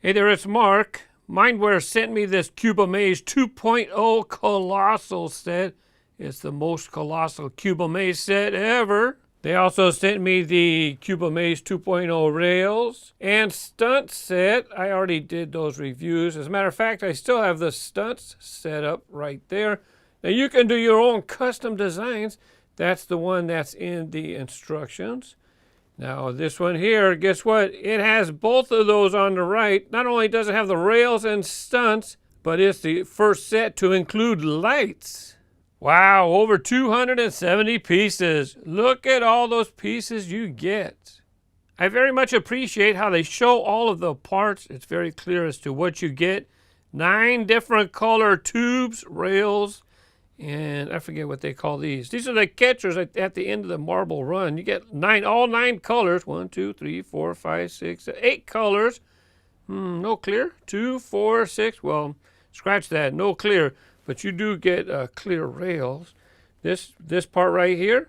Hey there, it's Mark. MindWare sent me this Cubamaze 2.0 Colossal Set. It's the most colossal Cubamaze set ever. They also sent me the Cubamaze 2.0 Rails and Stunt set. I already did those reviews. As a matter of fact, I still have the Stunts set up right there. Now you can do your own custom designs. That's the one that's in the instructions. Now this one here, guess what? It has both of those on the right. Not only does it have the rails and stunts, but it's the first set to include lights. Wow, over 270 pieces. Look at all those pieces you get. I very much appreciate how they show all of the parts. It's very clear as to what you get. 9 different color tubes, rails, and I forget what they call these. These are the catchers at the end of the marble run. You get all nine colors. 1, 2, 3, 4, 5, 6, 8 colors. No clear. 2, 4, 6. Well, scratch that. No clear. But you do get clear rails. This part right here,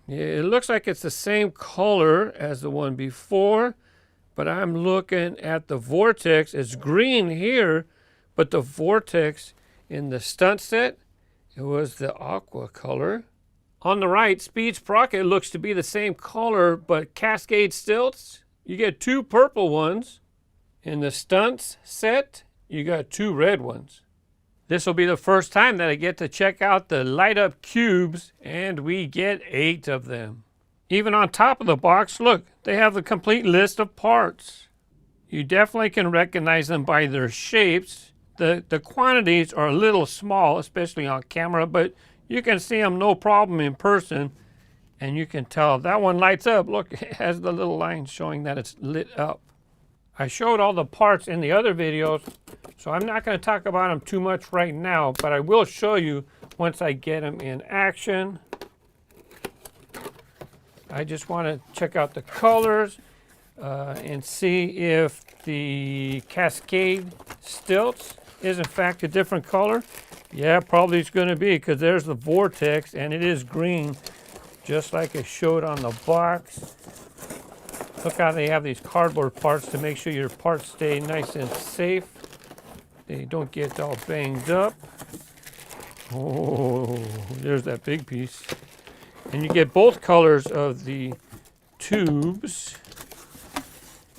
yeah, it looks like it's the same color as the one before. But I'm looking at the vortex. It's green here, but the vortex in the stunt set, it was the aqua color. On the right, Speed Sprocket looks to be the same color, but Cascade Stilts, you get 2 purple ones. In the Stunts set, you got 2 red ones. This will be the first time that I get to check out the light up cubes, and we get 8 of them. Even on top of the box, look, they have the complete list of parts. You definitely can recognize them by their shapes. The quantities are a little small, especially on camera, but you can see them no problem in person, and you can tell that one lights up. Look, it has the little line showing that it's lit up. I showed all the parts in the other videos, so I'm not going to talk about them too much right now, but I will show you once I get them in action. I just want to check out the colors and see if the Cascade Stilts is in fact a different color. Yeah, probably it's going to be, because there's the vortex and it is green, just like it showed on the box. Look how they have these cardboard parts to make sure your parts stay nice and safe. They don't get all banged up. Oh, there's that big piece. And you get both colors of the tubes.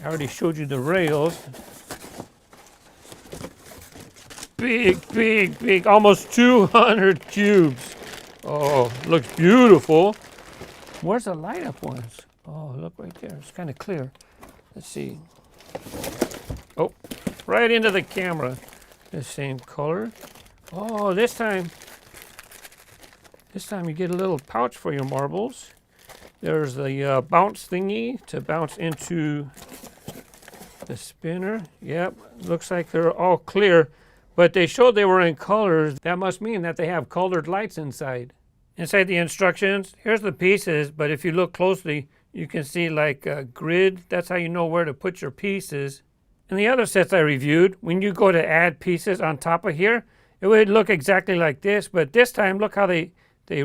I already showed you the rails. Big, almost 200 cubes. Oh, looks beautiful. Where's the light up ones? Oh, look right there. It's kind of clear. Let's see. Oh, right into the camera. The same color. Oh, this time you get a little pouch for your marbles. There's the bounce thingy to bounce into the spinner. Yep, looks like they're all clear. But they showed they were in colors. That must mean that they have colored lights inside. Inside the instructions, here's the pieces, but if you look closely, you can see like a grid. That's how you know where to put your pieces. In the other sets I reviewed, when you go to add pieces on top of here, it would look exactly like this, but this time, look how they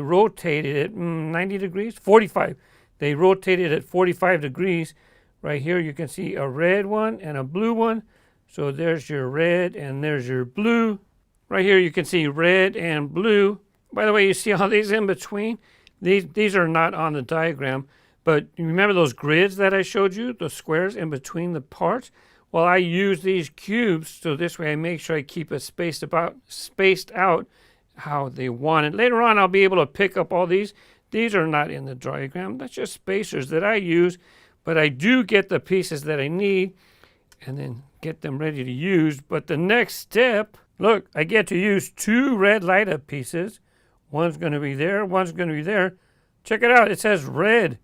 rotated it 90 degrees, 45. They rotated it 45 degrees. Right here you can see a red one and a blue one. So there's your red and there's your blue. Right here you can see red and blue. By the way, you see all these in between? These are not on the diagram, but you remember those grids that I showed you, the squares in between the parts? Well, I use these cubes, so this way I make sure I keep it spaced out how they want it. Later on, I'll be able to pick up all these. These are not in the diagram. That's just spacers that I use, but I do get the pieces that I need and then get them ready to use. But the next step, look, I get to use 2 red light up pieces. One's going to be there, one's going to be there. Check it out, it says red.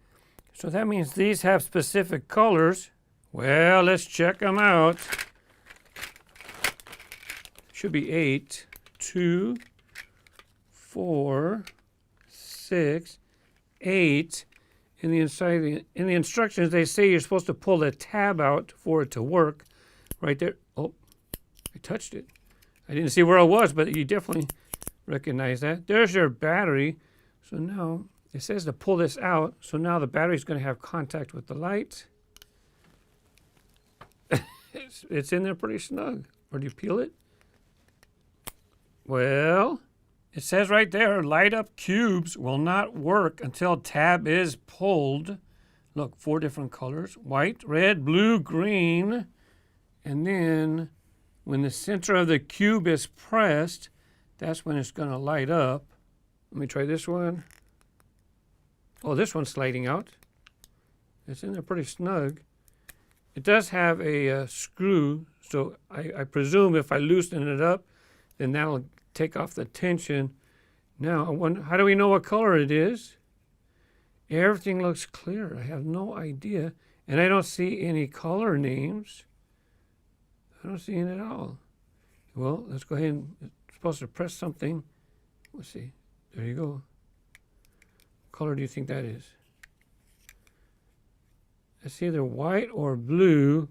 So that means these have specific colors. Well, let's check them out. Should be 8, 2, 4, 6, 8. In the instructions, they say you're supposed to pull the tab out for it to work. Right there. Oh, I touched it. I didn't see where I was, but you definitely recognize that. There's your battery. So now it says to pull this out. So now the battery's going to have contact with the light. It's in there pretty snug. Or do you peel it? Well, it says right there, light up cubes will not work until tab is pulled. Look, 4 different colors: white, red, blue, green. And then when the center of the cube is pressed, that's when it's going to light up. Let me try this one. Oh, this one's sliding out. It's in there pretty snug. It does have a screw, so I presume if I loosen it up, then that'll take off the tension. Now, I wonder, how do we know what color it is? Everything looks clear. I have no idea. And I don't see any color names. I don't see any at all. Well, let's go ahead and, it's supposed to press something. Let's see. There you go. What color do you think that is? It's either white or blue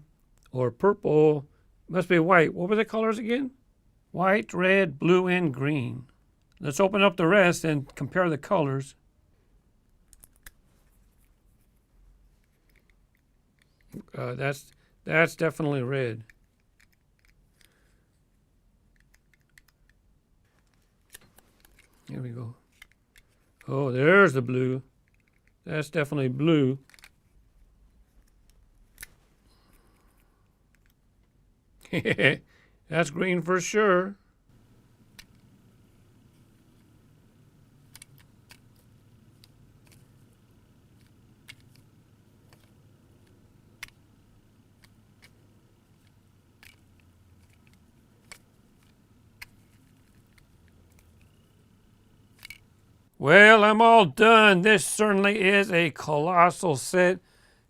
or purple. Must be white. What were the colors again? White, red, blue, and green. Let's open up the rest and compare the colors. That's definitely red. Here we go. Oh, there's the blue. That's definitely blue. That's green for sure. Well, I'm all done. This certainly is a colossal set.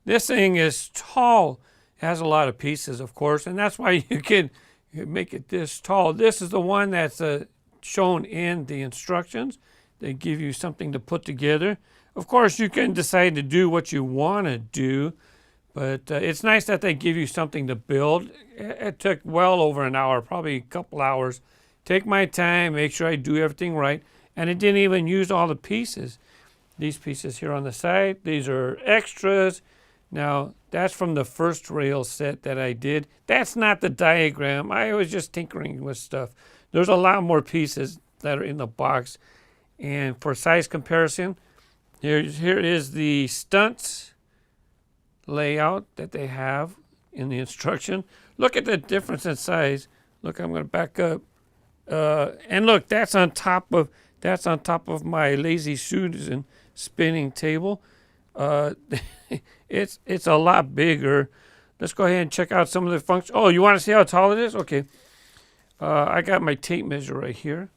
This thing is tall. It has a lot of pieces, of course, and that's why you can make it this tall. This is the one that's shown in the instructions. They give you something to put together. Of course, you can decide to do what you want to do, but it's nice that they give you something to build. It took well over an hour, probably a couple hours. Take my time, make sure I do everything right. And it didn't even use all the pieces. These pieces here on the side, these are extras. Now, that's from the first rail set that I did. That's not the diagram. I was just tinkering with stuff. There's a lot more pieces that are in the box. And for size comparison, here is the Stunt layout that they have in the instruction. Look at the difference in size. Look, I'm going to back up. And look, that's on top of my Lazy Susan spinning table. It's a lot bigger. Let's go ahead and check out some of the functions. Oh, you want to see how tall it is? Okay. I got my tape measure right here.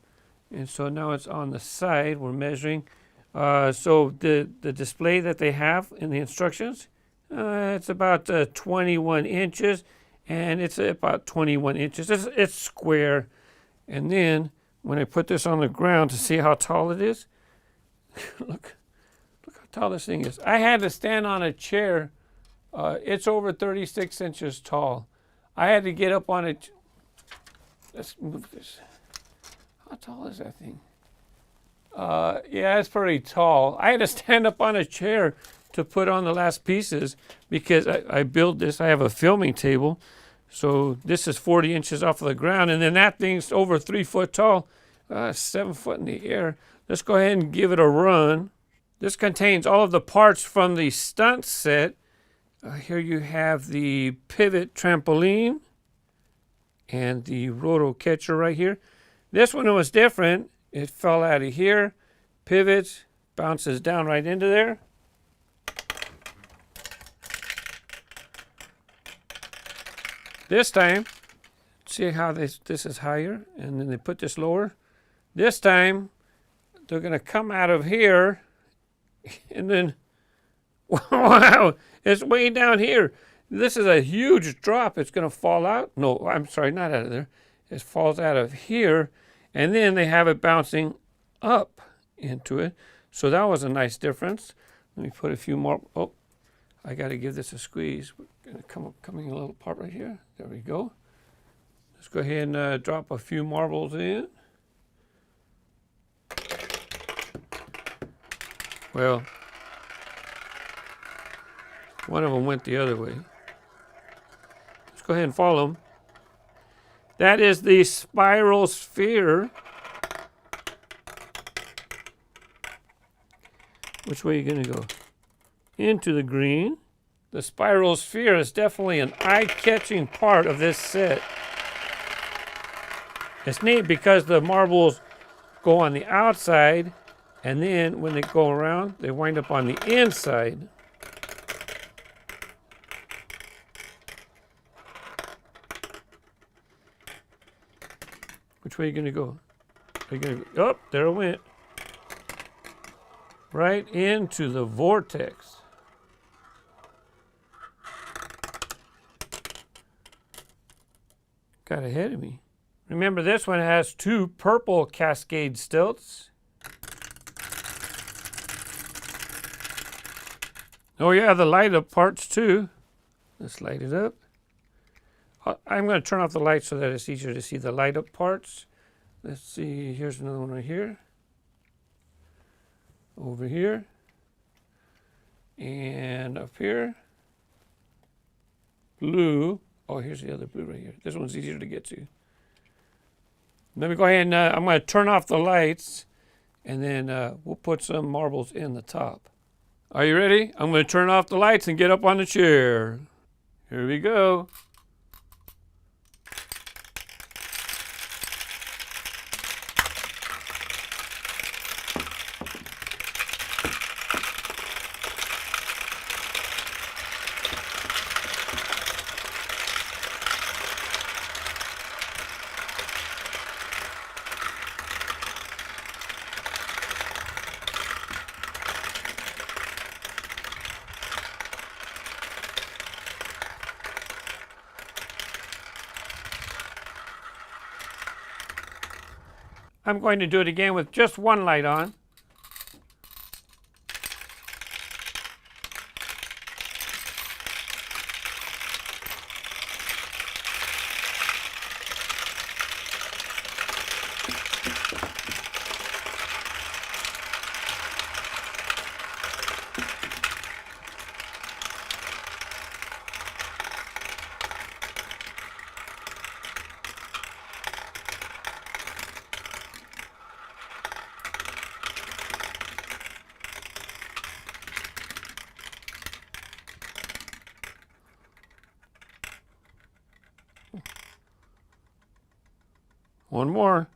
And so now it's on the side. We're measuring. So the display that they have in the instructions, it's about 21 inches. And it's about 21 inches. It's square. And then when I put this on the ground to see how tall it is, look how tall this thing is. I had to stand on a chair. It's over 36 inches tall. I had to get up on it. Let's move this. How tall is that thing? Yeah, it's pretty tall. I had to stand up on a chair to put on the last pieces because I built this. I have a filming table. So this is 40 inches off of the ground, and then that thing's over 3 foot tall, 7 foot in the air. Let's go ahead and give it a run. This contains all of the parts from the Stunt set. Here you have the pivot trampoline and the roto catcher right here. This one was different. It fell out of here, pivots, bounces down right into there. This time, see how this is higher, and then they put this lower. This time, they're going to come out of here, and then, wow, it's way down here. This is a huge drop. It's going to fall out. No, I'm sorry, not out of there. It falls out of here, and then they have it bouncing up into it. So that was a nice difference. Let me put a few more. Oh, I got to give this a squeeze. We're going to coming a little part right here. There we go. Let's go ahead and drop a few marbles in. Well, one of them went the other way. Let's Let's go ahead and follow them. That is the spiral sphere. Which way are you going to go? Into the green. The spiral sphere is definitely an eye-catching part of this set. It's neat because the marbles go on the outside, and then when they go around, they wind up on the inside. Which way are you going to go? Are you going to go? Oh, there it went. Right into the vortex. Got ahead of me. Remember, this one has 2 purple Cascade stilts. Oh yeah, the light up parts too. Let's light it up. I'm going to turn off the light so that it's easier to see the light up parts. Let's see, here's another one right here. Over here. And up here. Blue. Oh, here's the other blue right here. This one's easier to get to. Let me go ahead and I'm going to turn off the lights, and then we'll put some marbles in the top. Are you ready? I'm going to turn off the lights and get up on the chair. Here we go. I'm going to do it again with just one light on. One more.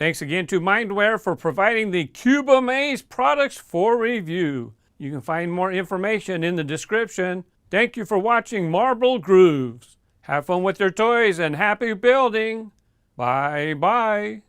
Thanks again to MindWare for providing the Cuba Maze products for review. You can find more information in the description. Thank you for watching Marble Grooves. Have fun with your toys and happy building. Bye-bye.